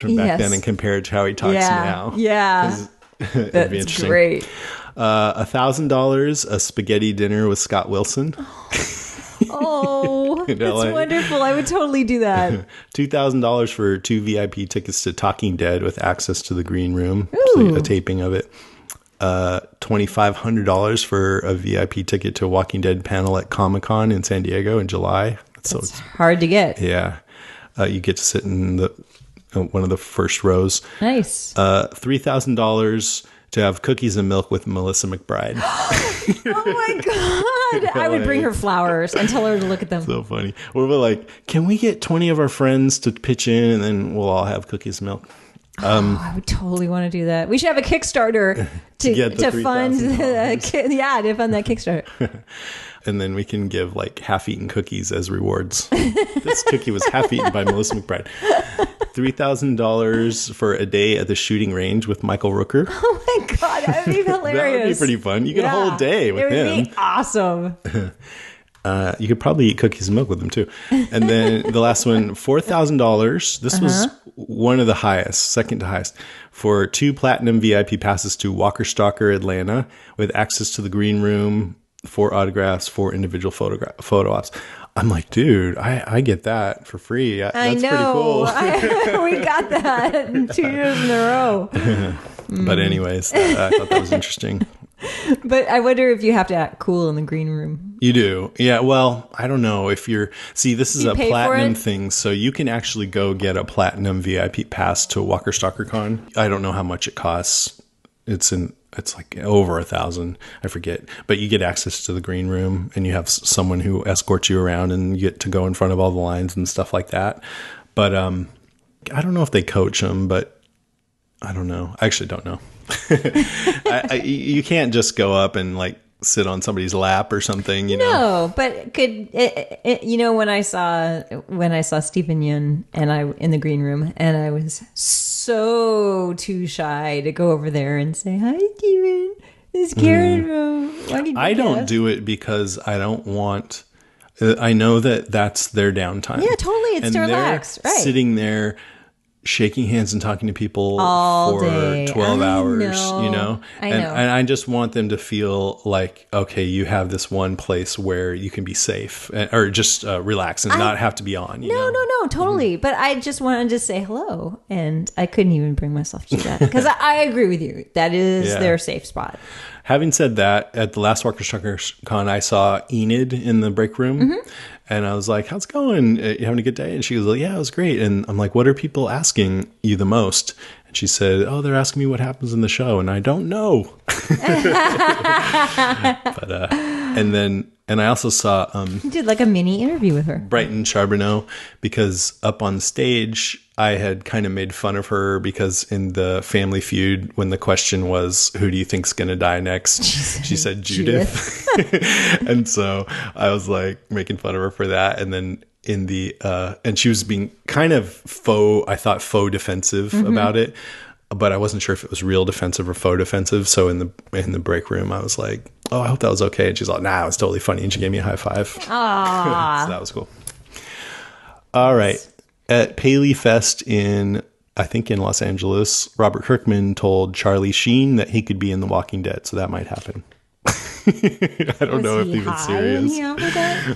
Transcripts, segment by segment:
from back then and compare it to how he talks now. Yeah. That's great. $1,000 a spaghetti dinner with Scott Wilson. Oh, that's wonderful. I would totally do that. $2,000 for 2 VIP tickets to Talking Dead with access to the green room. A taping of it. $2,500 for a VIP ticket to a Walking Dead panel at Comic-Con in San Diego in July. That's hard to get. Yeah. You get to sit in one of the first rows. Nice. $3,000 to have cookies and milk with Melissa McBride. Oh my God. I would bring her flowers and tell her to look at them. So funny. Or we're like, can we get 20 of our friends to pitch in and then we'll all have cookies and milk? I would totally want to do that. We should have a Kickstarter to fund to fund that Kickstarter. And then we can give like half-eaten cookies as rewards. This cookie was half-eaten by Melissa McBride. $3,000 for a day at the shooting range with Michael Rooker. Oh my God, that would be hilarious. That would be pretty fun. You get a whole day with him. It would be awesome. You could probably eat cookies and milk with them too. And then the last one, $4,000. This was one of the highest, second to highest, for 2 platinum VIP passes to Walker Stalker Atlanta with access to the green room, 4 autographs, 4 individual photo ops. I'm like, dude, I get that for free. That's pretty cool. We got that 2 years in a row. But anyways, I thought that was interesting. But I wonder if you have to act cool in the green room. You do. Yeah, well, I don't know if this is a platinum thing, so you can actually go get a platinum VIP pass to Walker Stalker Con. I don't know how much it costs. It's like over $1,000. I forget. But you get access to the green room and you have someone who escorts you around and you get to go in front of all the lines and stuff like that. But I don't know if they coach them, but I don't know. I actually don't know. You can't just go up and like sit on somebody's lap or something, you know? No, but when I saw Stephen Yun and in the green room, and I was so too shy to go over there and say, "Hi, Stephen. This is Karen from." I don't do it because I don't want. I know that's their downtime. Yeah, totally. It's to relax, right? Sitting there, shaking hands and talking to people all for day. 12 hours, you know? I know. And I just want them to feel like, okay, you have this one place where you can be safe or just relax and not have to be on. No, totally. But I just wanted to say hello, and I couldn't even bring myself to do that because I agree with you. That is their safe spot. Having said that, at the last Walker Stalker Con, I saw Enid in the break room. And I was like, how's it going? You having a good day? And she was like, yeah, it was great. And I'm like, what are people asking you the most? And she said, oh, they're asking me what happens in the show. And I don't know. But, and I also saw... you did like a mini interview with her. Brighton Charbonneau, because up on stage, I had kind of made fun of her because in the Family Feud, when the question was, who do you think's going to die next? She said Judith. And so I was like making fun of her for that. And then in the, and she was being kind of faux defensive about it, but I wasn't sure if it was real defensive or faux defensive. So in the break room, I was like, oh, I hope that was okay. And she's like, nah, it was totally funny. And she gave me a high five. So that was cool. All right. At Paley Fest in Los Angeles, Robert Kirkman told Charlie Sheen that he could be in The Walking Dead. So that might happen. I don't know if even serious.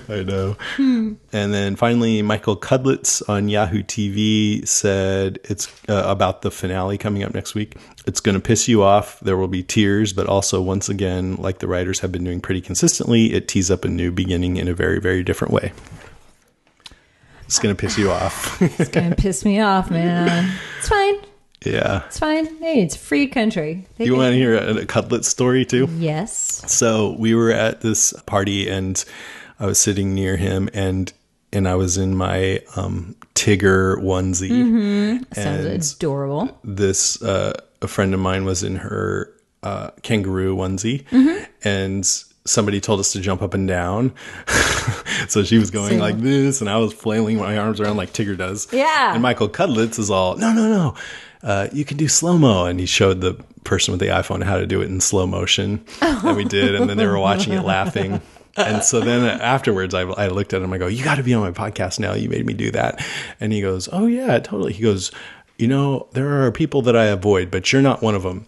I know. And then finally, Michael Cudlitz on Yahoo TV said it's about the finale coming up next week. It's going to piss you off. There will be tears, but also once again, like the writers have been doing pretty consistently, it tees up a new beginning in a very, very different way. It's going to piss you off. It's going to piss me off, man. It's fine. Yeah. It's fine. Hey, it's a free country. You want to hear a Cudlitz story too? Yes. So we were at this party and I was sitting near him and I was in my Tigger onesie. Mm-hmm. Sounds adorable. This a friend of mine was in her kangaroo onesie, and somebody told us to jump up and down. So she was going like this, and I was flailing my arms around like Tigger does. Yeah. And Michael Cudlitz is all, no. You can do slow-mo. And he showed the person with the iPhone how to do it in slow motion. And we did. And then they were watching it laughing. And so then afterwards, I looked at him. I go, you got to be on my podcast now. You made me do that. And he goes, oh, yeah, totally. He goes, there are people that I avoid, but you're not one of them.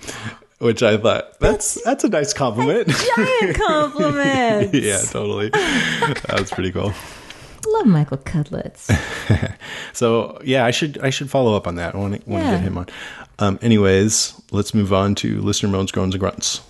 Which I thought, that's a nice compliment. Giant compliment. Yeah, totally. That was pretty cool. Love Michael Cudlitz. So yeah, I should follow up on that. I want to get him on. Anyways, let's move on to listener moans, groans, and grunts.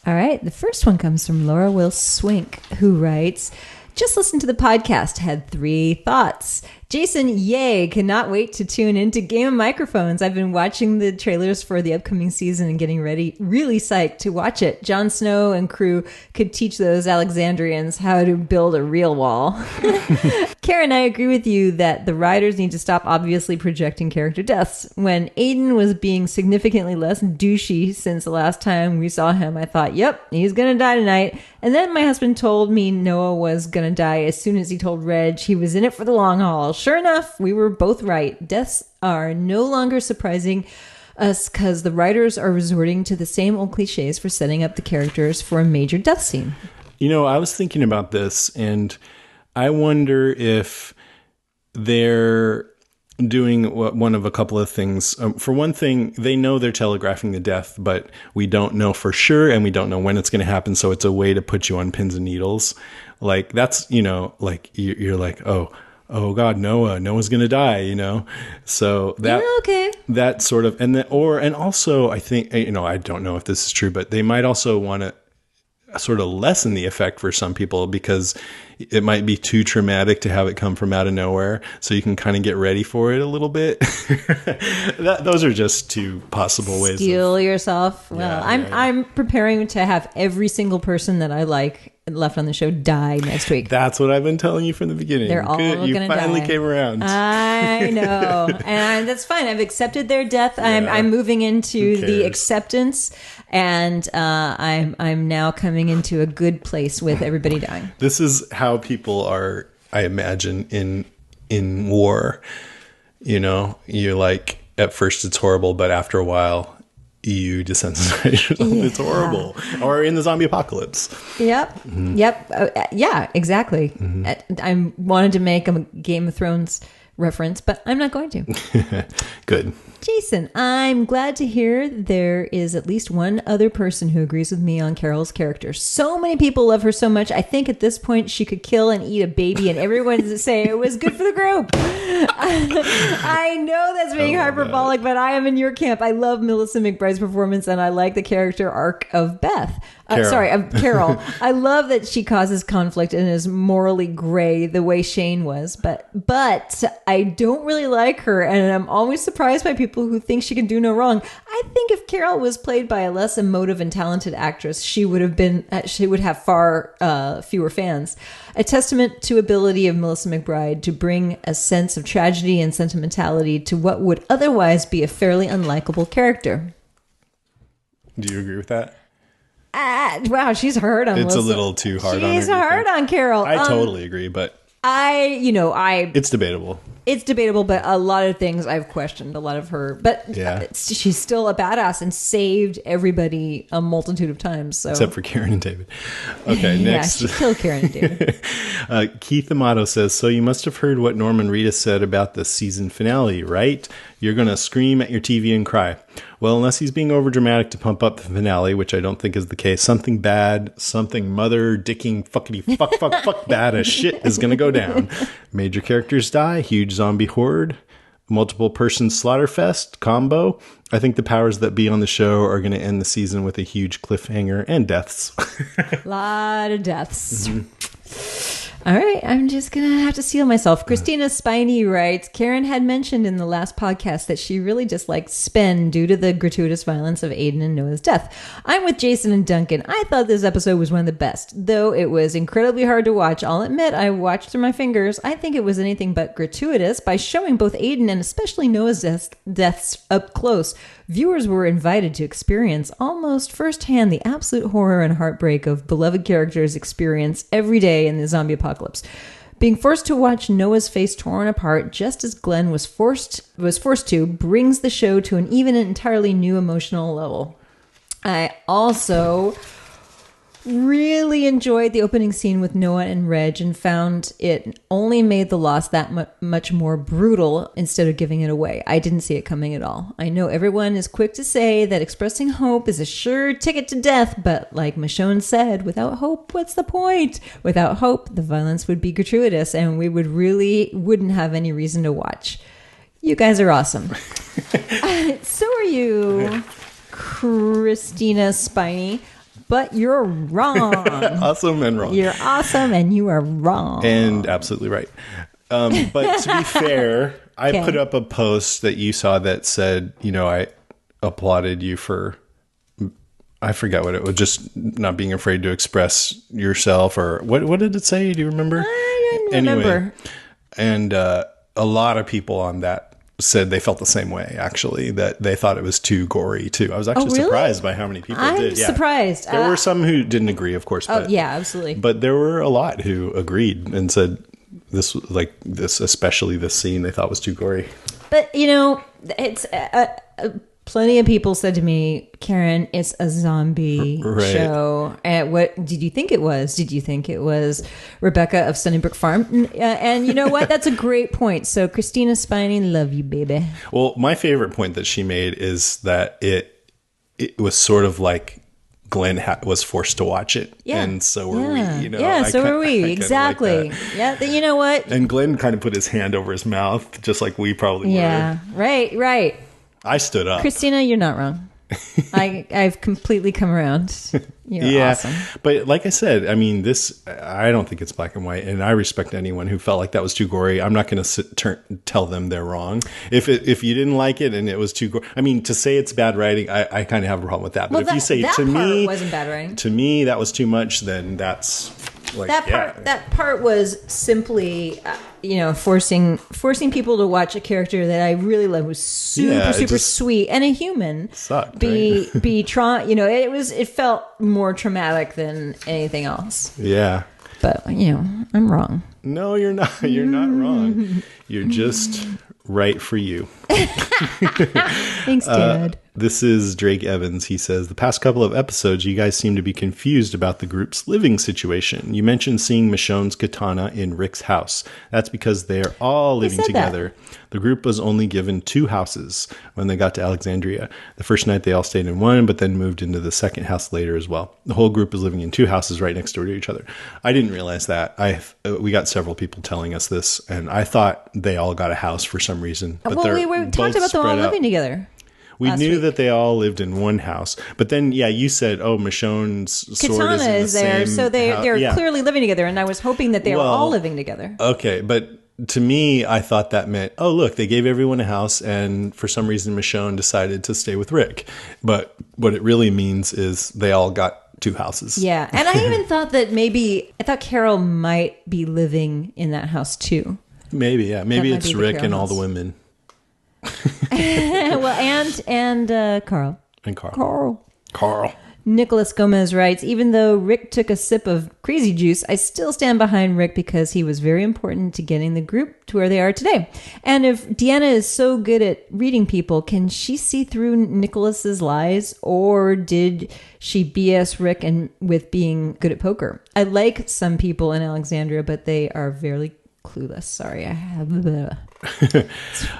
All right, the first one comes from Laura Will Swink, who writes, just listened to the podcast, had 3 thoughts. Jason, yay, cannot wait to tune into Game of Microphones. I've been watching the trailers for the upcoming season and getting ready, really psyched to watch it. Jon Snow and crew could teach those Alexandrians how to build a real wall. Karen, I agree with you that the writers need to stop obviously projecting character deaths. When Aiden was being significantly less douchey since the last time we saw him, I thought, yep, he's going to die tonight. And then my husband told me Noah was going to die as soon as he told Reg he was in it for the long haul. Sure enough, we were both right. Deaths are no longer surprising us because the writers are resorting to the same old cliches for setting up the characters for a major death scene. I was thinking about this, and I wonder if they're doing one of a couple of things. For one thing, they know they're telegraphing the death, but we don't know for sure, and we don't know when it's going to happen. So it's a way to put you on pins and needles. Like that's, like you're like, oh God, Noah's going to die, So that, okay. That sort of, and also I think, I don't know if this is true, but they might also want to sort of lessen the effect for some people because it might be too traumatic to have it come from out of nowhere. So you can kind of get ready for it a little bit. Those are just 2 possible ways. Steel yourself. Well, I'm preparing to have every single person that I like left on the show die next week. That's what I've been telling you from the beginning. They're all going to die. You finally came around. I know. And that's fine. I've accepted their death. Yeah. I'm moving into the acceptance, and I'm now coming into a good place with everybody dying. This is how people are, I imagine, in war. You're like, at first it's horrible, but after a while you desensitize yourself. Yeah. It's horrible. Or in the zombie apocalypse. Yep. Mm-hmm. Yep. Yeah, exactly. Mm-hmm. I wanted to make a Game of Thrones reference, but I'm not going to. Good. Jason, I'm glad to hear there is at least one other person who agrees with me on Carol's character. So many people love her so much. I think at this point she could kill and eat a baby and everyone say it was good for the group. I know that's being hyperbolic, but I am in your camp. I love Melissa McBride's performance and I like the character arc of Beth. Carol. I love that she causes conflict and is morally gray the way Shane was, but I don't really like her, and I'm always surprised by people who think she can do no wrong. I think if Carol was played by a less emotive and talented actress, she would have far fewer fans. A testament to ability of Melissa McBride to bring a sense of tragedy and sentimentality to what would otherwise be a fairly unlikable character. Do you agree with that? Wow, she's hard on Melissa. It's a little too hard on her. She's hard on Carol. I totally agree, but it's debatable. It's debatable, but a lot of things I've questioned, a lot of her. But she's still a badass and saved everybody a multitude of times. So. Except for Karen and David. Okay, next. Yeah, she killed Karen and David. Keith Amato says, so you must have heard what Norman Reedus said about the season finale, right? You're going to scream at your TV and cry. Well, unless he's being overdramatic to pump up the finale, which I don't think is the case, something bad, something mother dicking fuckity fuck bad as shit is going to go down. Major characters die, huge zombie horde, multiple person slaughterfest combo. I think the powers that be on the show are going to end the season with a huge cliffhanger and deaths. A lot of deaths. Mm-hmm. All right, I'm just going to have to seal myself. Christina Spiney writes, Karen had mentioned in the last podcast that she really disliked Spen due to the gratuitous violence of Aiden and Noah's death. I'm with Jason and Duncan. I thought this episode was one of the best. Though it was incredibly hard to watch, I'll admit I watched through my fingers. I think it was anything but gratuitous. By showing both Aiden and especially Noah's deaths up close, viewers were invited to experience almost firsthand the absolute horror and heartbreak of beloved characters experience every day in the zombie apocalypse. Being forced to watch Noah's face torn apart just as Glenn was forced to brings the show to an even entirely new emotional level. I also really enjoyed the opening scene with Noah and Reg and found it only made the loss that much more brutal instead of giving it away. I didn't see it coming at all. I know everyone is quick to say that expressing hope is a sure ticket to death, but like Michonne said, without hope, what's the point? Without hope, the violence would be gratuitous and we wouldn't have any reason to watch. You guys are awesome. So are you, Christina Spiney. But you're wrong. Awesome and wrong. You're awesome and you are wrong. And absolutely right. But to be fair, I put up a post that you saw that said, I applauded you for, I forget what it was, just not being afraid to express yourself, or what did it say? Do you remember? I don't remember. And a lot of people on that said they felt the same way, actually, that they thought it was too gory too. I was actually surprised by how many people did. Yeah. Surprised. There were some who didn't agree, of course. But, yeah, absolutely. But there were a lot who agreed and said this, especially this scene, they thought was too gory. But, it's plenty of people said to me, Karen, it's a zombie show. What did you think it was? Did you think it was Rebecca of Sunnybrook Farm? And you know what? That's a great point. So Christina Spiney, love you, baby. Well, my favorite point that she made is that it was sort of like Glenn was forced to watch it. Yeah. And so were we. Yeah, so were we. Exactly. Like, you know what? And Glenn kind of put his hand over his mouth, just like we probably were. Yeah, right. I stood up. Christina, you're not wrong. I've completely come around. You're awesome. But like I said, I mean, I don't think it's black and white, and I respect anyone who felt like that was too gory. I'm not going to tell them they're wrong. If you didn't like it and it was too gory, I mean, to say it's bad writing, I kind of have a problem with that. But if you say that part wasn't bad writing. To me, that was too much, then that's like that part was simply forcing people to watch a character that I really loved, was super sweet, and a human sucked, be it felt more traumatic than anything else. Yeah. But I'm wrong. No, you're not. You're not wrong. You're just right for you. Thanks, Dad. This is Drake Evans. He says, the past couple of episodes, you guys seem to be confused about the group's living situation. You mentioned seeing Michonne's katana in Rick's house. That's because they're all living together. The group was only given 2 houses when they got to Alexandria. The first night they all stayed in one, but then moved into the second house later as well. The whole group is living in 2 houses right next door to each other. I didn't realize that. We got several people telling us this, and I thought they all got a house for some reason. But we talked about them all living together. We knew that they all lived in one house, but then, you said, Michonne's sword is there, so they're clearly living together, and I was hoping that they were all living together. Okay, but to me, I thought that meant, look, they gave everyone a house, and for some reason, Michonne decided to stay with Rick. But what it really means is they all got 2 houses. Yeah, and I even thought that I thought Carol might be living in that house too. Maybe, yeah. Maybe it's Rick and all the women. Well, and Carl. And Carl. Nicholas Gomez writes, even though Rick took a sip of crazy juice, I still stand behind Rick because he was very important to getting the group to where they are today. And if Deanna is so good at reading people, can she see through Nicholas's lies, or did she BS Rick with being good at poker? I like some people in Alexandria, but they are very clueless. Sorry, I have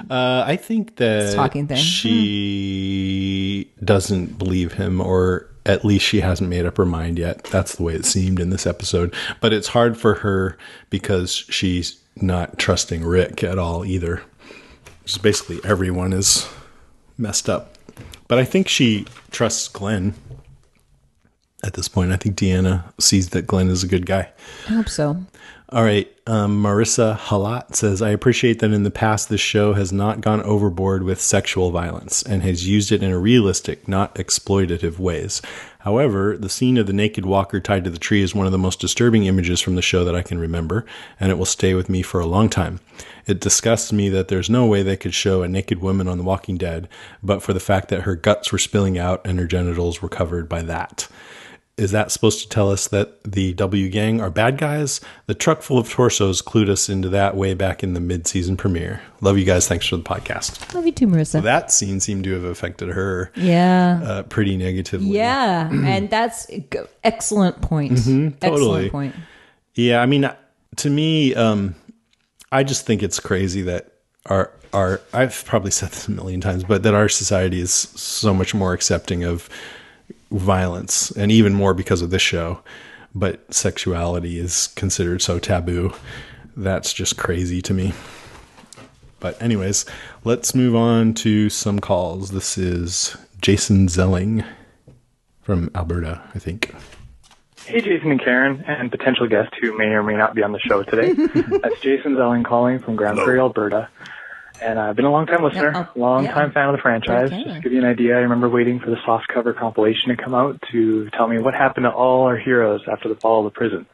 I think that she doesn't believe him, or at least she hasn't made up her mind yet. That's the way it seemed in this episode. But it's hard for her because she's not trusting Rick at all either. Just basically everyone is messed up. But I think she trusts Glenn at this point. I think Deanna sees that Glenn is a good guy. I hope so. All right. Marissa Halat says, I appreciate that in the past this show has not gone overboard with sexual violence and has used it in a realistic, not exploitative ways. However, the scene of the naked walker tied to the tree is one of the most disturbing images from the show that I can remember, and it will stay with me for a long time. It disgusts me that there's no way they could show a naked woman on The Walking Dead, but for the fact that her guts were spilling out and her genitals were covered by that. Is that supposed to tell us that the W gang are bad guys? The truck full of torsos clued us into that way back in the mid-season premiere. Love you guys. Thanks for the podcast. Love you too, Marissa. Well, that scene seemed to have affected her pretty negatively. Yeah, and that's excellent point. Totally. Excellent point. Yeah, I mean, to me, I just think it's crazy that our I've probably said this a million times, but that our society is so much more accepting of violence, and even more because of this show, but sexuality is considered so taboo. That's just crazy to me. But anyways, let's move on to some calls. This is Jason Zelling from Alberta, I think. Hey, Jason and Karen, and potential guest who may or may not be on the show today. That's Jason Zelling calling from Grand Prairie, Alberta. And I've been a long-time listener, long-time fan of the franchise. Okay. Just to give you an idea, I remember waiting for the softcover compilation to come out to tell me what happened to all our heroes after the fall of the prison.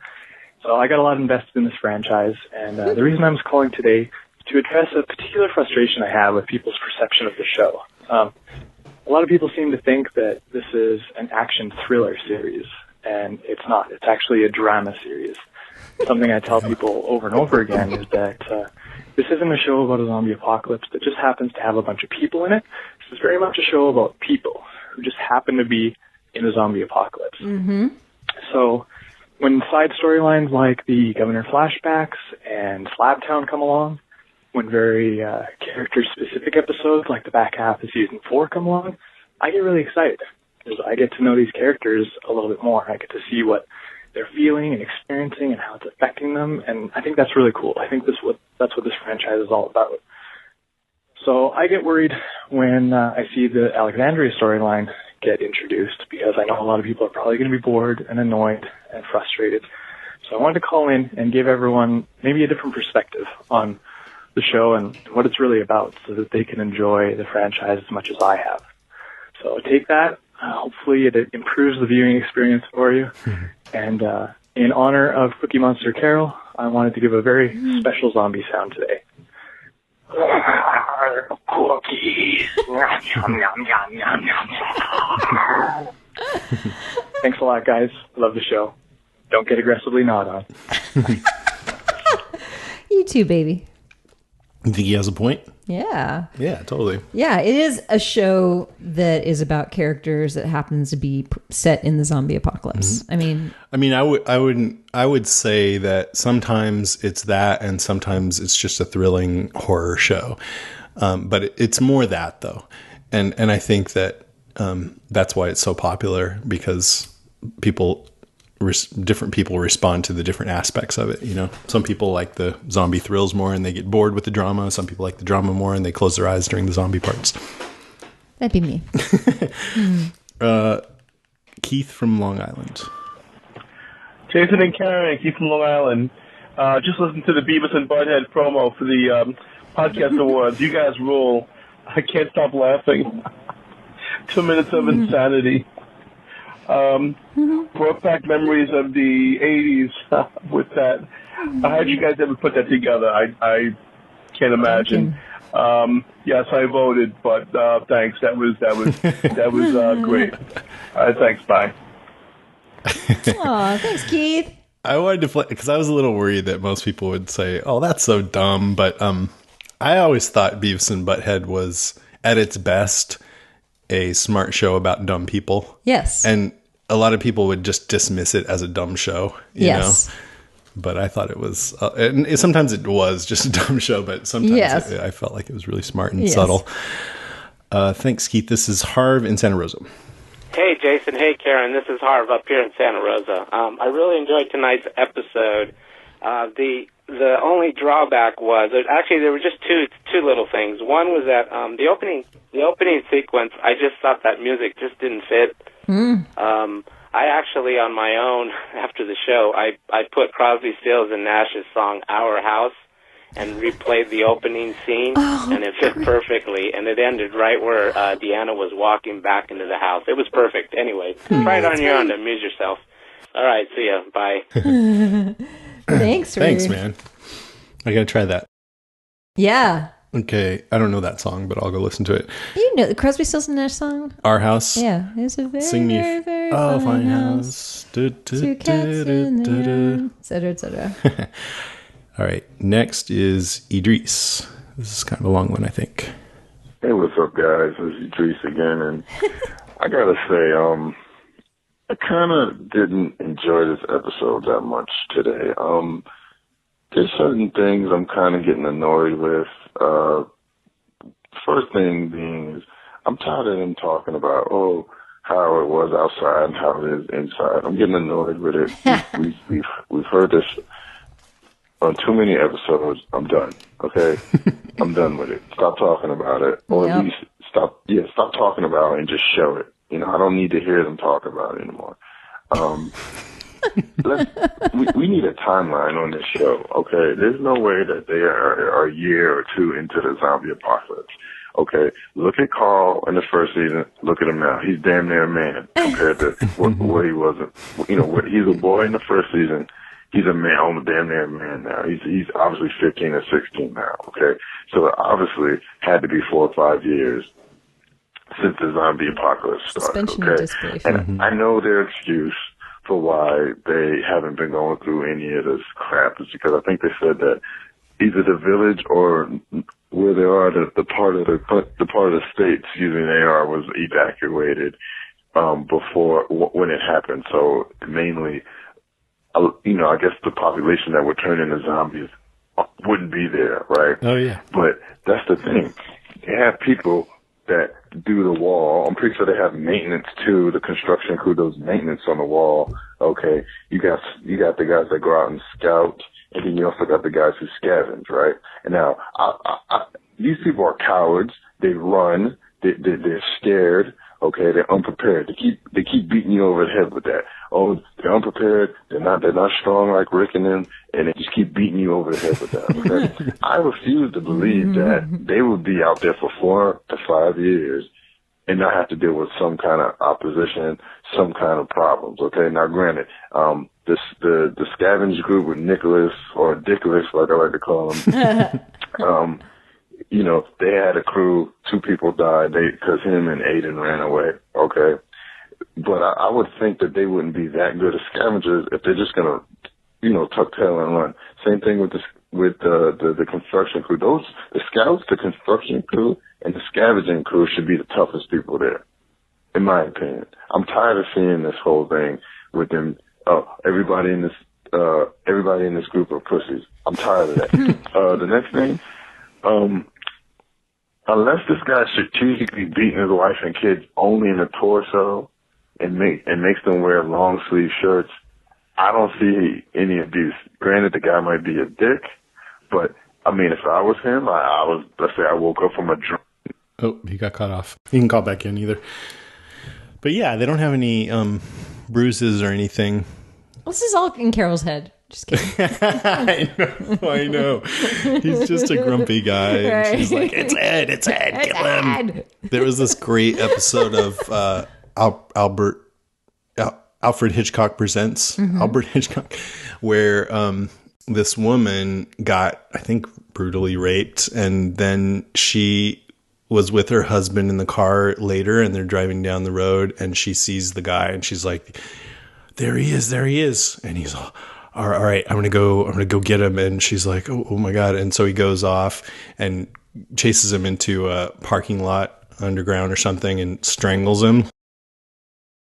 So I got a lot invested in this franchise, and the reason I was calling today is to address a particular frustration I have with people's perception of the show. A lot of people seem to think that this is an action thriller series, and it's not. It's actually a drama series. Something I tell people over and over again is that this isn't a show about a zombie apocalypse that just happens to have a bunch of people in it. This is very much a show about people who just happen to be in a zombie apocalypse. Mm-hmm. So when side storylines like the Governor flashbacks and Slabtown come along, when very character-specific episodes like the back half of Season 4 come along, I get really excited because I get to know these characters a little bit more. I get to see what they're feeling and experiencing and how it's affecting them, and I think that's really cool. I think that's what this franchise is all about. So I get worried when I see the Alexandria storyline get introduced because I know a lot of people are probably going to be bored and annoyed and frustrated. So I wanted to call in and give everyone maybe a different perspective on the show and what it's really about so that they can enjoy the franchise as much as I have. So take that. Hopefully it improves the viewing experience for you. And in honor of Cookie Monster Carol, I wanted to give a very special zombie sound today. Cookie. Thanks a lot, guys. Love the show. Don't get aggressively gnawed on. You too, baby. You think he has a point? Yeah. Yeah, totally. Yeah, it is a show that is about characters that happens to be set in the zombie apocalypse. Mm-hmm. I mean, I would say that sometimes it's that, and sometimes it's just a thrilling horror show. But it's more that though, and I think that that's why it's so popular, because different people respond to the different aspects of it. You know, some people like the zombie thrills more and they get bored with the drama. Some people like the drama more and they close their eyes during the zombie parts. That'd be me. Keith from Long Island. Jason and Karen, Keith from Long Island. Just listened to the Beavis and Butthead promo for the podcast awards. You guys rule. I can't stop laughing. 2 minutes of insanity. Brought back memories of the 80s with that. How did you guys ever put that together? I can't imagine. Yes, I voted, but thanks. That was great. Thanks. Bye. Aw, thanks, Keith. I wanted to play because I was a little worried that most people would say, "Oh, that's so dumb," but I always thought Beavis and Butthead was at its best a smart show about dumb people. Yes. And a lot of people would just dismiss it as a dumb show, you know? But I thought it was, and sometimes it was just a dumb show, but sometimes I felt like it was really smart and subtle. Thanks, Keith. This is Harv in Santa Rosa. Hey, Jason. Hey, Karen. This is Harv up here in Santa Rosa. I really enjoyed tonight's episode. The only drawback was there were just two little things. One was that the opening sequence, I just thought that music just didn't fit. I actually, on my own, after the show, I put Crosby, Stills, and Nash's song "Our House" and replayed the opening scene, and it fit perfectly. And it ended right where Deanna was walking back into the house. It was perfect. Anyway, try it on your own to amuse yourself. All right, see ya. Bye. Thanks, man. I gotta try that. Yeah. Okay, I don't know that song, but I'll go listen to it. You know the Crosby, Stills and Nash song? Our House. Yeah, it's a very, Sing me. very, very Fine house. Two cats in the yard, et cetera, et cetera. All right, next is Idris. This is kind of a long one, I think. Hey, what's up, guys? This is Idris again, and I gotta say, I kind of didn't enjoy this episode that much today. There's certain things I'm kind of getting annoyed with. First thing being is I'm tired of them talking about, how it was outside and how it is inside. I'm getting annoyed with it. We've heard this on too many episodes. I'm done. Okay, I'm done with it. Stop talking about it, or at least stop talking about it and just show it. You know, I don't need to hear them talk about it anymore. We need a timeline on this show, okay? There's no way that they are a year or two into the zombie apocalypse, okay? Look at Carl in the first season. Look at him now. He's damn near a man compared to what he wasn't. You know, he's a boy in the first season. He's a man, almost damn near a man now. He's obviously 15 or 16 now, okay? So it obviously had to be 4 or 5 years since the zombie apocalypse started, okay? And I know their excuse for why they haven't been going through any of this crap is because I think they said that either the village or where they are, the part of the state, they are, was evacuated before when it happened. So mainly, I guess the population that would turn into zombies wouldn't be there, right? Oh yeah. But that's the thing. They have people that do the wall. I'm pretty sure they have maintenance too. The construction crew does maintenance on the wall. Okay, you got the guys that go out and scout, and then you also got the guys who scavenge, right? And now, these people are cowards. They run. They're scared. Okay, they're unprepared. They keep beating you over the head with that. Oh, they're unprepared. They're not strong like Rick and them, and they just keep beating you over the head with that. Okay? I refuse to believe that they would be out there for 4 to 5 years and not have to deal with some kind of opposition, some kind of problems. Okay, now granted, the scavenge group with Nicholas or Dickolas, like I like to call him. They had a crew, 2 people died because him and Aiden ran away, okay? But I would think that they wouldn't be that good as scavengers if they're just going to, tuck tail and run. Same thing with the construction crew. The scouts, the construction crew, and the scavenging crew should be the toughest people there, in my opinion. I'm tired of seeing this whole thing with them, everybody in this group of pussies. I'm tired of that. The next thing, unless this guy's strategically beating his wife and kids only in the torso and makes them wear long sleeve shirts, I don't see any abuse. Granted, the guy might be a dick, but I mean, if I was him, let's say I woke up from a dream. Oh, he got cut off. He can call back in either. But yeah, they don't have any bruises or anything. This is all in Carol's head. Just kidding. I know. He's just a grumpy guy. Right. And she's like, it's Ed, kill him. There was this great episode of Alfred Hitchcock Presents, Albert Hitchcock, where this woman got, I think, brutally raped, and then she was with her husband in the car later, and they're driving down the road, and she sees the guy, and she's like, there he is. And he's all right, I'm gonna go get him. And she's like, oh my God. And so he goes off and chases him into a parking lot underground or something and strangles him.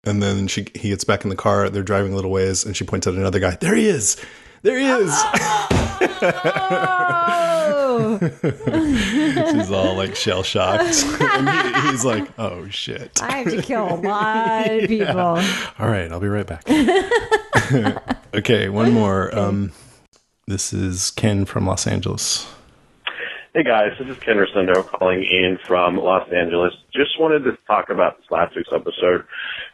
And then he gets back in the car. They're driving a little ways, and she points out another guy. There he is. Oh! She's all like shell shocked. And he's like, oh shit. I have to kill a lot of people. Yeah. All right, I'll be right back. Okay, one more. This is Ken from Los Angeles. Hey guys, this is Ken Rosendo calling in from Los Angeles. Just wanted to talk about this last week's episode,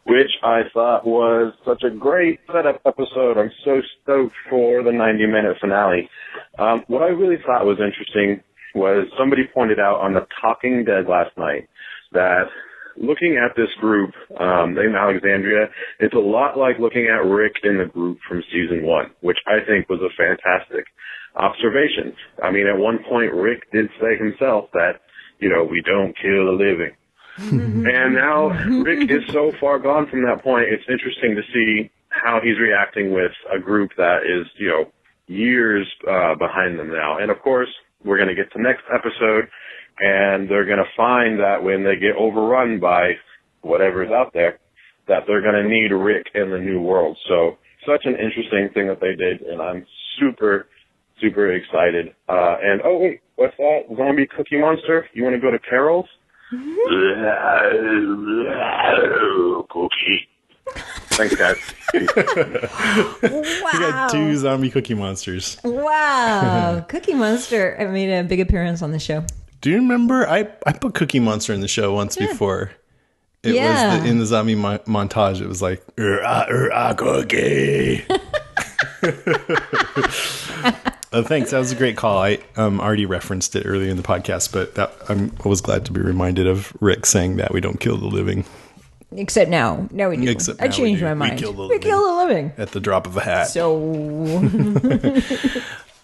which I thought was such a great setup episode. I'm so stoked for the 90-minute finale. What I really thought was interesting was somebody pointed out on The Talking Dead last night that looking at this group in Alexandria, it's a lot like looking at Rick in the group from season 1, which I think was a fantastic observations. I mean, at one point, Rick did say himself that, we don't kill the living. And now Rick is so far gone from that point, it's interesting to see how he's reacting with a group that is, years behind them now. And, of course, we're going to get to next episode, and they're going to find that when they get overrun by whatever's out there, that they're going to need Rick in the new world. So such an interesting thing that they did, and I'm super, super excited. And, oh, wait, what's that? Zombie Cookie Monster? You want to go to Carol's? Cookie. Thanks, guys. Wow. We got 2 zombie Cookie Monsters. Wow. Cookie Monster made a big appearance on the show. Do you remember? I put Cookie Monster in the show once before. It was in the zombie montage. It was like, cookie. Thanks. That was a great call. I already referenced it earlier in the podcast, but I was glad to be reminded of Rick saying that we don't kill the living. Except now. Now we do. Except I now changed we my mind. We kill the living. at the drop of a hat. So.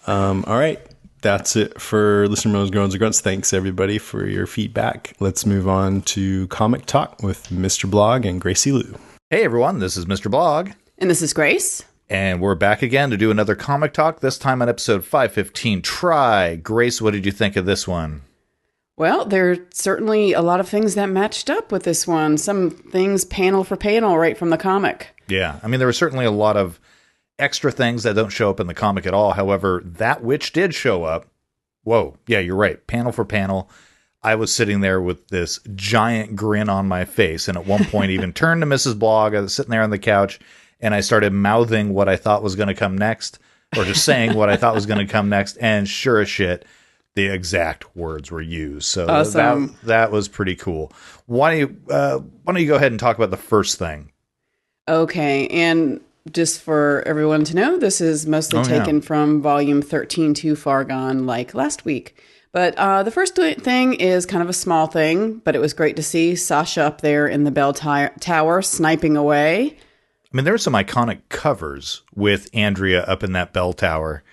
All right. That's it for Listener Moans, Groans, and Grunts. Thanks, everybody, for your feedback. Let's move on to Comic Talk with Mr. Blog and Gracie Lou. Hey, everyone. This is Mr. Blog. And this is Grace. And we're back again to do another Comic Talk, this time on episode 515. Try. Grace, what did you think of this one? Well, there are certainly a lot of things that matched up with this one. Some things panel for panel right from the comic. Yeah. I mean, there were certainly a lot of extra things that don't show up in the comic at all. However, that which did show up, whoa, yeah, you're right. Panel for panel, I was sitting there with this giant grin on my face. And at one point even turned to Mrs. Blog. I was sitting there on the couch and I started mouthing what I thought was going to come next, or just saying what I thought was going to come next. And sure as shit, the exact words were used. So awesome. that was pretty cool. Why don't you go ahead and talk about the first thing? Okay. And just for everyone to know, this is mostly taken from volume 13, Too Far Gone, like last week. But the first thing is kind of a small thing, but it was great to see Sasha up there in the bell tower sniping away. I mean, there were some iconic covers with Andrea up in that bell tower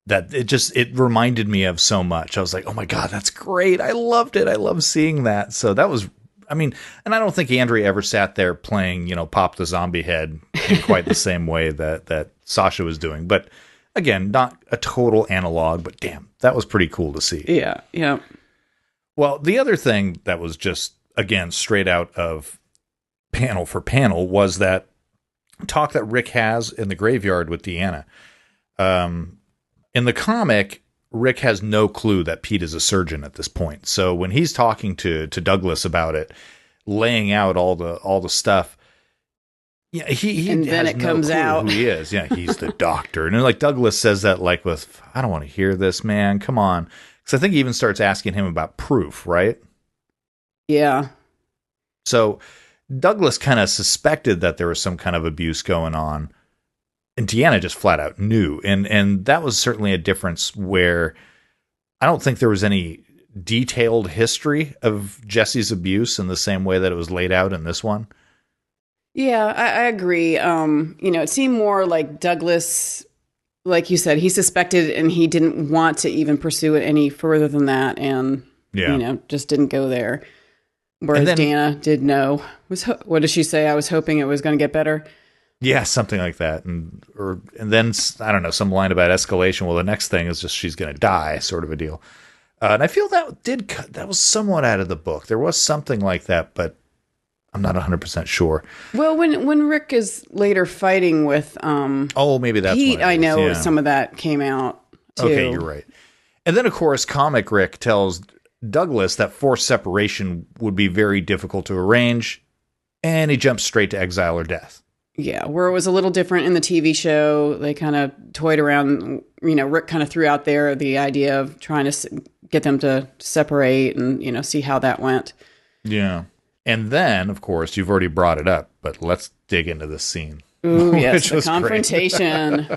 that it reminded me of so much. I was like, oh my God, that's great. I loved it. I love seeing that. So that was, I mean, and I don't think Andrea ever sat there playing, Pop the Zombie Head in quite the same way that Sasha was doing. But again, not a total analog, but damn, that was pretty cool to see. Yeah. Yeah. Well, the other thing that was just, again, straight out of panel for panel was that talk that Rick has in the graveyard with Deanna. In the comic, Rick has no clue that Pete is a surgeon at this point. So when he's talking to Douglas about it, laying out all the stuff, yeah, he and then has it comes clue out who he is. Yeah, he's the doctor, and like Douglas says that like with, I don't want to hear this, man. Come on, because I think he even starts asking him about proof, right? Yeah. So Douglas kind of suspected that there was some kind of abuse going on. And Deanna just flat out knew. And that was certainly a difference where I don't think there was any detailed history of Jesse's abuse in the same way that it was laid out in this one. Yeah, I agree. It seemed more like Douglas, like you said, he suspected and he didn't want to even pursue it any further than that. And, just didn't go there. Whereas Deanna did know. What did she say? I was hoping it was going to get better. Yeah, something like that. And then, I don't know, some line about escalation. Well, the next thing is just she's going to die, sort of a deal. And I feel that was somewhat out of the book. There was something like that, but I'm not 100% sure. Well, when Rick is later fighting with maybe that's Pete, I know some of that came out too. Okay, you're right. And then, of course, comic Rick tells Douglas that forced separation would be very difficult to arrange, and he jumps straight to exile or death. Yeah, where it was a little different in the TV show, they kind of toyed around, Rick kind of threw out there the idea of trying to get them to separate and, see how that went. Yeah. And then, of course, you've already brought it up, but let's dig into this scene. Ooh, yes, the confrontation.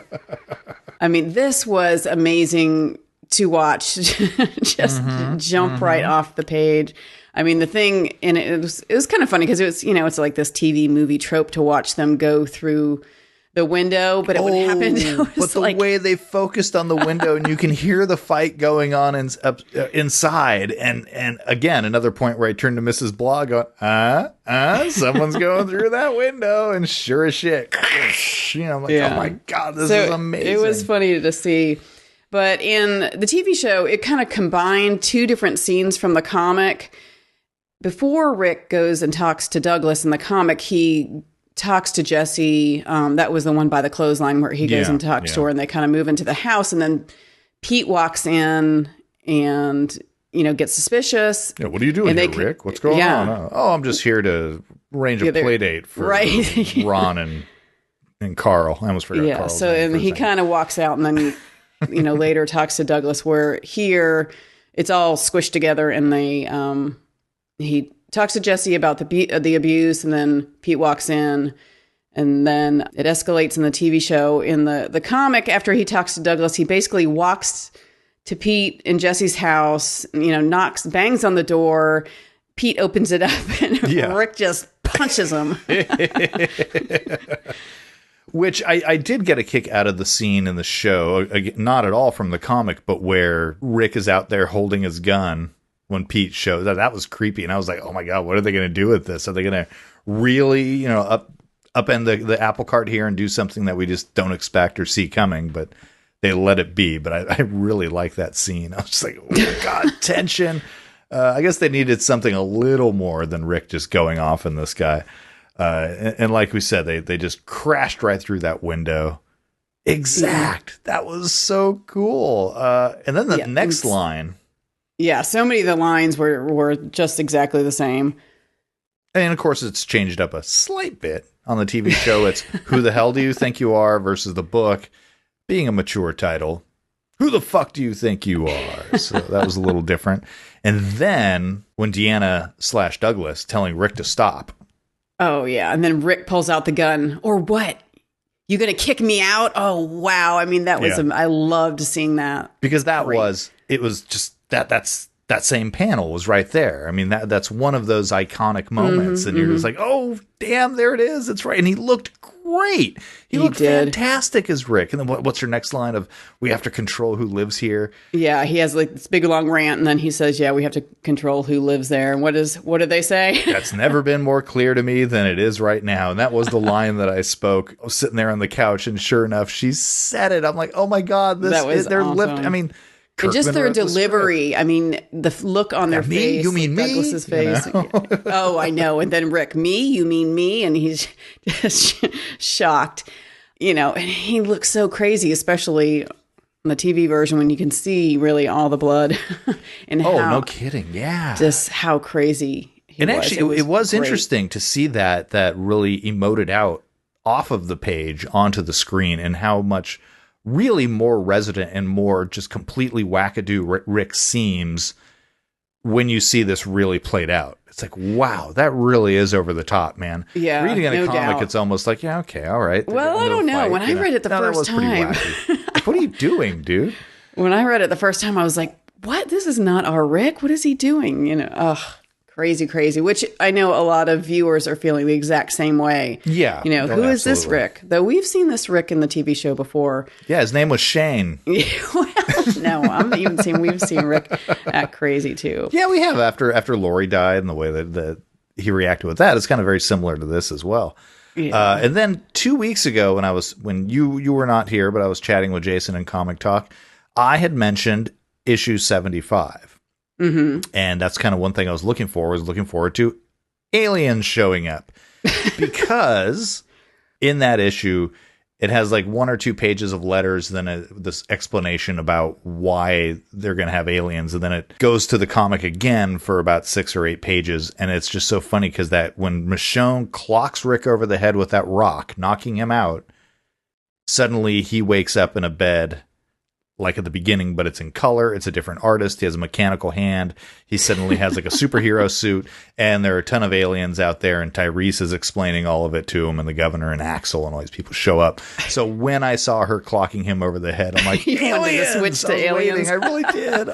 I mean, this was amazing to watch. Just jump right off the page. I mean, the thing, and it was kind of funny because it was, it's like this TV movie trope to watch them go through the window, but it would happen. But the way they focused on the window, and you can hear the fight going on inside. And again, another point where I turned to Mrs. Blah, going, someone's going through that window, and sure as shit, I'm like, oh my god, this is amazing. It was funny to see. But in the TV show, it kind of combined two different scenes from the comic. Before Rick goes and talks to Douglas in the comic, he talks to Jesse. That was the one by the clothesline where he goes and talks to her, and they kind of move into the house. And then Pete walks in and, gets suspicious. Yeah, what are you doing here, Rick? What's going on? Oh, I'm just here to arrange a play date for Ron and Carl. I almost forgot Carl's name. And he kind of walks out, and then, later talks to Douglas, where here it's all squished together, and he talks to Jesse about the abuse, and then Pete walks in, and then it escalates in the TV show. In the comic, after he talks to Douglas, he basically walks to Pete in Jesse's house, bangs on the door. Pete opens it up, and Rick just punches him. Which I did get a kick out of the scene in the show, not at all from the comic, but where Rick is out there holding his gun when Pete shows that was creepy. And I was like, oh my God, what are they going to do with this? Are they going to really, upend the apple cart here and do something that we just don't expect or see coming? But they let it be. But I really like that scene. I was just like, oh my God, tension. I guess they needed something a little more than Rick just going off in this guy. And like we said, they just crashed right through that window. Exact. That was so cool. And then the next line. Yeah, so many of the lines were just exactly the same. And of course, it's changed up a slight bit on the TV show. It's Who the Hell Do You Think You Are versus the book, being a mature title. Who the fuck do you think you are? So that was a little different. And then when Deanna/Douglas telling Rick to stop. Oh, yeah. And then Rick pulls out the gun. Or what? You going to kick me out? Oh, wow. I mean, that was, I loved seeing that. Because it was just that same panel was right there. I mean, that's one of those iconic moments. And you're just like, oh, damn, there it is. It's right. And he looked great. He looked fantastic as Rick. And then what's your next line of, we have to control who lives here? Yeah, he has like this big long rant, and then he says, we have to control who lives there. And what did they say? That's never been more clear to me than it is right now. And that was the line that I spoke. I was sitting there on the couch, and sure enough, she said it. I'm like, oh my God, they're awesome. I mean, and just their delivery. I mean, the look on their face. You mean Douglas's me? face. Oh, I know. And then Rick, me? You mean me? And he's just shocked. And he looks so crazy, especially on the TV version when you can see really all the blood. And no kidding. Yeah. Just how crazy he was. And actually, it was interesting to see that really emoted out off of the page onto the screen, and how much really more resident and more just completely wackadoo Rick seems when you see this really played out. It's like, wow, that really is over the top, man. Yeah, reading in a comic, it's almost like, yeah, okay, all right. Well, I don't know. When I read it the first time, what are you doing, dude? When I read it the first time, I was like, what? This is not our Rick. What is he doing? Crazy, which I know a lot of viewers are feeling the exact same way. Yeah. Who is this Rick? Though we've seen this Rick in the TV show before. Yeah, his name was Shane. Well, no, I'm not even saying we've seen Rick act crazy too. Yeah, we have after Lori died, and the way that he reacted with that is kind of very similar to this as well. Yeah. And then 2 weeks ago, when you were not here, but I was chatting with Jason in Comic Talk, I had mentioned issue 75. Mm-hmm. And that's kind of one thing I was looking forward to aliens showing up, because in that issue, it has like 1 or 2 pages of letters, then this explanation about why they're going to have aliens. And then it goes to the comic again for about 6 or 8 pages. And it's just so funny because that when Michonne clocks Rick over the head with that rock, knocking him out, suddenly he wakes up in a bed like at the beginning, but it's in color. It's a different artist. He has a mechanical hand. He suddenly has like a superhero suit, and there are a ton of aliens out there, and Tyrese is explaining all of it to him, and the governor and Axel and all these people show up. So when I saw her clocking him over the head, I'm like, aliens! To switch to aliens. I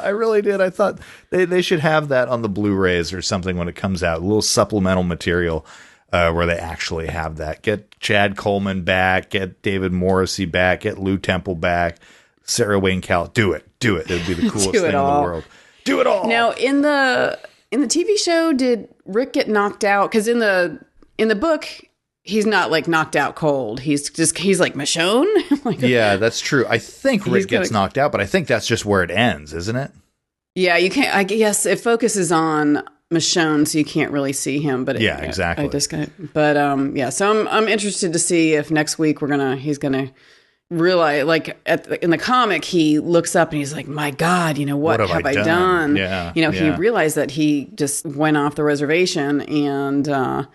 really did. I thought they should have that on the Blu-rays or something when it comes out, a little supplemental material. where they actually have that. Get Chad Coleman back, get David Morrissey back, get Lou Temple back, Sarah Wayne Cal. Do it. It would be the coolest thing in the world. Do it all. Now, in the TV show, did Rick get knocked out? Because in the book, he's not like knocked out cold. He's like Michonne. Like, yeah, that's true. I think Rick gets knocked out, but I think that's just where it ends, isn't it? Yeah, you can't. I guess it focuses on Michonne, so you can't really see him. But exactly. So I'm interested to see if next week he's gonna realize, like in the comic, he looks up and he's like, "My God, what have I done?" Yeah, he realized that he just went off the reservation, and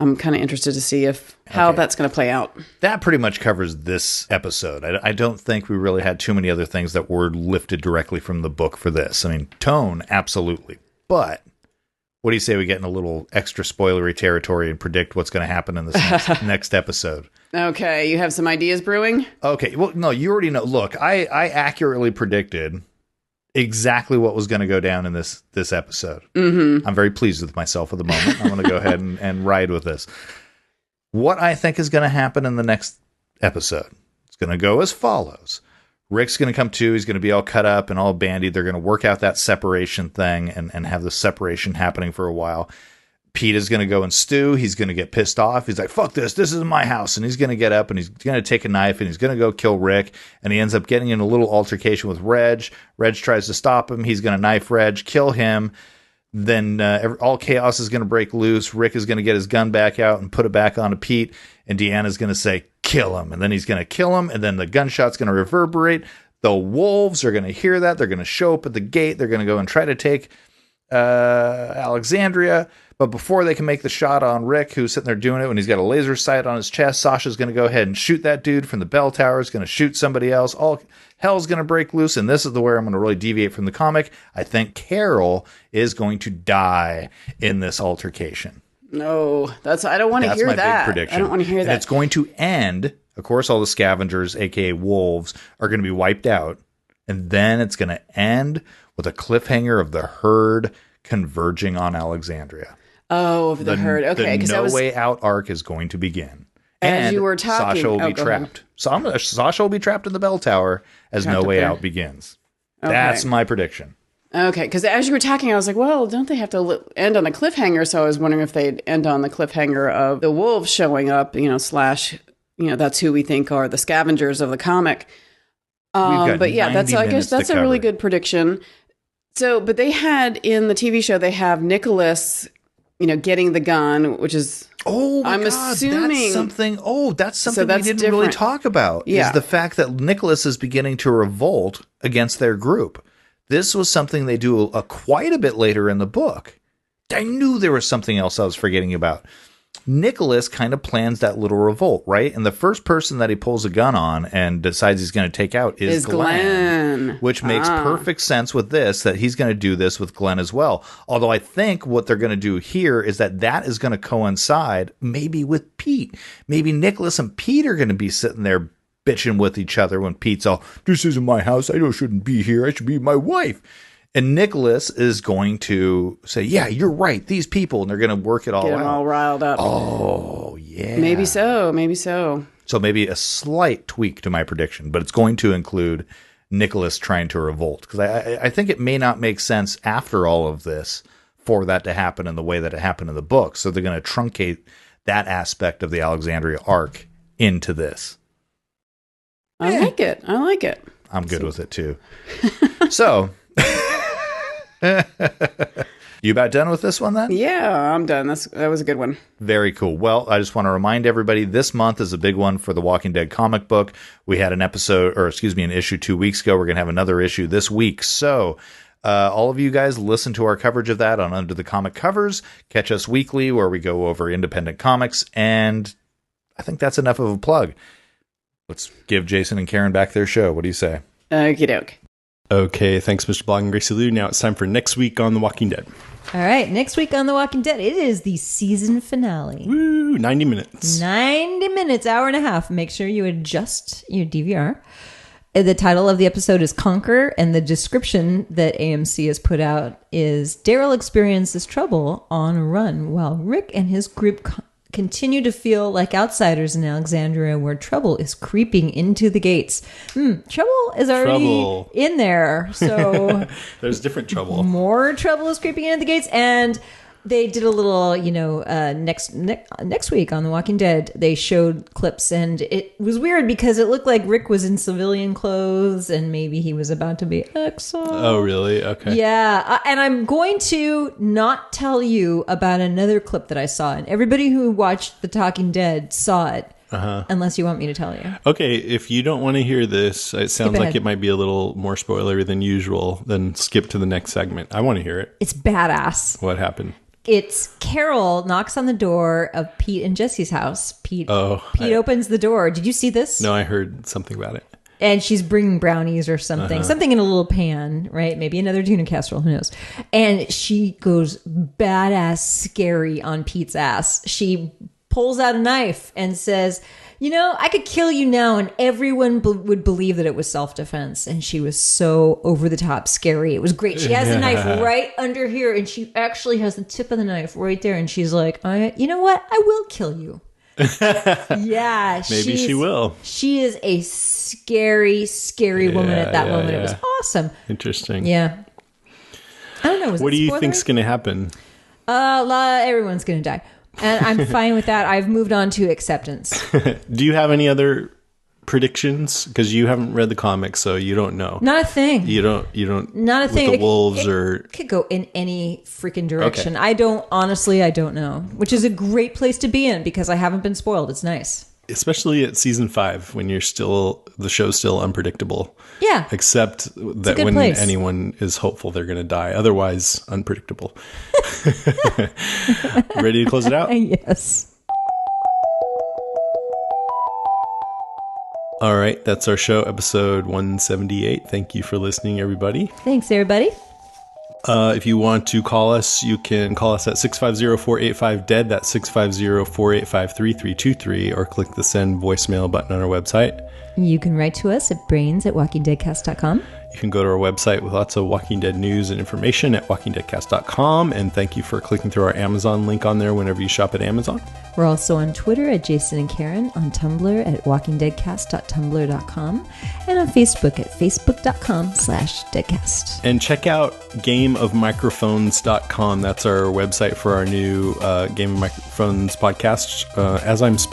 I'm kind of interested to see how that's going to play out. That pretty much covers this episode. I don't think we really had too many other things that were lifted directly from the book for this. I mean, tone, absolutely. But what do you say we get in a little extra spoilery territory and predict what's going to happen in this next episode? Okay, you have some ideas brewing? Okay, well, no, you already know. Look, I accurately predicted exactly what was going to go down in this episode. Mm-hmm. I'm very pleased with myself at the moment. I'm going to go ahead and ride with this. What I think is going to happen in the next episode, it's going to go as follows. Rick's going to come to, he's going to be all cut up and all bandied. They're going to work out that separation thing and have the separation happening for a while. Pete is going to go and stew. He's going to get pissed off. He's like, fuck this. This is my house. And he's going to get up and he's going to take a knife and he's going to go kill Rick. And he ends up getting in a little altercation with Reg. Reg tries to stop him. He's going to knife Reg, kill him. Then all chaos is going to break loose. Rick is going to get his gun back out and put it back onto Pete. And Deanna's going to say, kill him. And then he's going to kill him. And then the gunshot's going to reverberate. The wolves are going to hear that. They're going to show up at the gate. They're going to go and try to take Alexandria. But before they can make the shot on Rick, who's sitting there doing it, when he's got a laser sight on his chest, Sasha's going to go ahead and shoot that dude from the bell tower. Is going to shoot somebody else. All hell's going to break loose. And this is where I'm going to really deviate from the comic. I think Carol is going to die in this altercation. No, I don't want to hear that. That's my big prediction. I don't want to hear and that. It's going to end. Of course, all the scavengers, aka wolves, are going to be wiped out. And then it's going to end with a cliffhanger of the herd converging on Alexandria. Oh, of the herd. Okay, the No Way Out arc is going to begin. As and you were talking, Sasha will be trapped. Sasha will be trapped in the bell tower as No Way Out begins. Okay. That's my prediction. Okay, because as you were talking, I was like, well, don't they have to end on a cliffhanger? So I was wondering if they'd end on the cliffhanger of the wolves showing up, slash, that's who we think are the scavengers of the comic. But yeah, I guess that's a really good prediction. So, but they had in the TV show, they have Nicholas, getting the gun, which is, assuming that's something we didn't really talk about. Yeah. Is the fact that Nicholas is beginning to revolt against their group. This was something they do quite a bit later in the book. I knew there was something else I was forgetting about. Nicholas kind of plans that little revolt, right? And the first person that he pulls a gun on and decides he's going to take out is Glenn. Which makes perfect sense with this, that he's going to do this with Glenn as well. Although I think what they're going to do here is that is going to coincide maybe with Pete. Maybe Nicholas and Pete are going to be sitting there bitching with each other when Pete's all, this isn't my house. I shouldn't be here. I should be my wife. And Nicholas is going to say, yeah, you're right. These people, and they're going to work it all out. Get them all riled up. Oh, yeah. Maybe so. So maybe a slight tweak to my prediction, but it's going to include Nicholas trying to revolt. Because I think it may not make sense after all of this for that to happen in the way that it happened in the book. So they're going to truncate that aspect of the Alexandria arc into this. I like it. I'm good with it, too. So... You about done with this one then? Yeah, I'm done. That was a good one. Very cool. Well, I just want to remind everybody this month is a big one for the Walking Dead comic book. We had an issue 2 weeks ago. We're going to have another issue this week. So all of you guys listen to our coverage of that on Under the Comic Covers. Catch us weekly where we go over independent comics. And I think that's enough of a plug. Let's give Jason and Karen back their show. What do you say? Okie doke. Okay, thanks, Mr. Blog and Gracie Lou. Now it's time for next week on The Walking Dead. All right, next week on The Walking Dead, it is the season finale. Woo, 90 minutes. 90 minutes, hour and a half. Make sure you adjust your DVR. The title of the episode is Conquer, and the description that AMC has put out is Daryl experiences trouble on a run while Rick and his group continue to feel like outsiders in Alexandria where trouble is creeping into the gates. Trouble is already in there. So there's different trouble. More trouble is creeping into the gates. And they did a little, next week on The Walking Dead, they showed clips, and it was weird because it looked like Rick was in civilian clothes and maybe he was about to be exiled. Oh, really? Okay. Yeah. And I'm going to not tell you about another clip that I saw, and everybody who watched The Talking Dead saw it. Unless you want me to tell you. Okay, if you don't want to hear this, it sounds like it might be a little more spoilery than usual, then skip to the next segment. I want to hear it. It's badass. What happened? It's Carol knocks on the door of Pete and Jesse's house. Pete opens the door. Did you see this? No, I heard something about it. And she's bringing brownies or something. Something in a little pan, right? Maybe another tuna casserole, who knows? And she goes badass scary on Pete's ass. She pulls out a knife and says, I could kill you now and everyone would believe that it was self-defense. And she was so over the top scary. It was great. She has the knife right under here, and she actually has the tip of the knife right there. And she's like, you know what? I will kill you. Yeah. Maybe she will. She is a scary, scary woman at that moment. Yeah. It was awesome. Interesting. Yeah. I don't know. What do you think's going to happen? Everyone's going to die. And I'm fine with that. I've moved on to acceptance. Do you have any other predictions? Because you haven't read the comics, so you don't know. Not a thing. You don't. Not a thing. The wolves it could go in any freaking direction. Okay. I don't know. Which is a great place to be in because I haven't been spoiled. It's nice. Especially at season 5 when the show's still unpredictable. Yeah. Except that when anyone is hopeful they're going to die. Otherwise, unpredictable. Ready to close it out? Yes. All right. That's our show, episode 178. Thank you for listening, everybody. Thanks, everybody. If you want to call us, you can call us at 650-485-DEAD. That's 650-485-3323, or click the send voicemail button on our website. You can write to us at brains@walkingdeadcast.com. You can go to our website with lots of Walking Dead news and information at walkingdeadcast.com. And thank you for clicking through our Amazon link on there whenever you shop at Amazon. We're also on Twitter at Jason and Karen, on Tumblr at walkingdeadcast.tumblr.com, and on Facebook at facebook.com/deadcast. And check out gameofmicrophones.com. That's our website for our new Game of Microphones podcast. As I'm speaking,